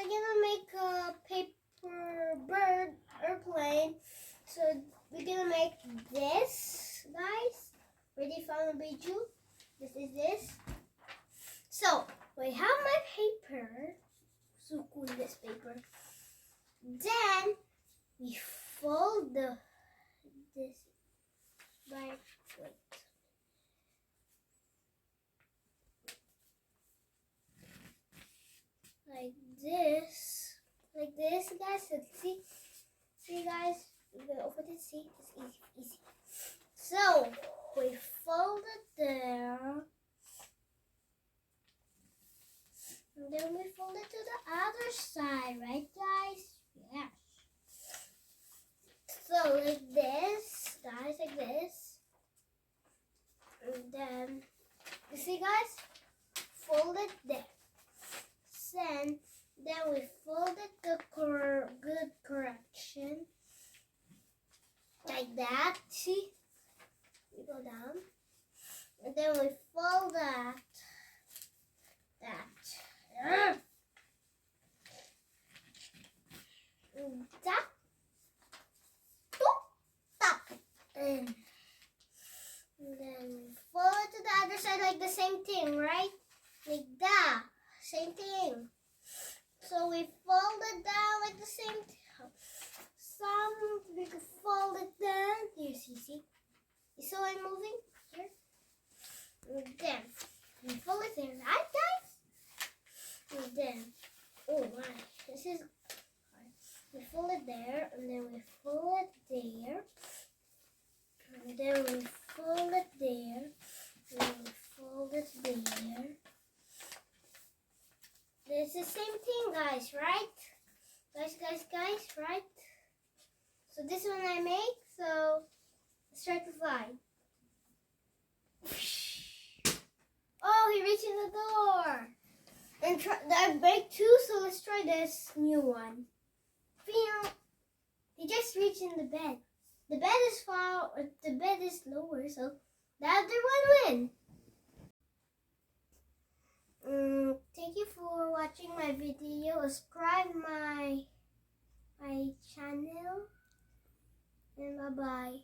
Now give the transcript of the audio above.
I'm gonna make a paper bird airplane. So we're gonna make this, guys. Ready, found Biju? This is this. So we have my paper. So cool, this paper. Then we fold this by wait. Like this, guys. Let's see, guys. We're gonna open it. See, it's easy. So we fold it there, and then we fold it to the other side, right, guys? Yes. So like this, guys, like this, and then you see, guys, fold it there. Then we fold it the good correction, like that. See, we go down, and then we fold that. And then fold it to the other side like the same thing, right? Like that, same thing. So we fold it down like the same thing. We could fold it down. Here, see? You saw it moving? Here. And then we fold it there, right, guys? And then, oh my, this is hard. We fold it there, and then we fold it there. And then we fold it there. And then we fold it there. It's the same thing, guys, right? Guys, right? So this one I make, so let's try to fly. Oh, he reached the door. And I break two, so let's try this new one. He just reached in the bed. The bed is far, the bed is lower, so the other one win. Thank you for watching my video. Subscribe my channel, and bye bye.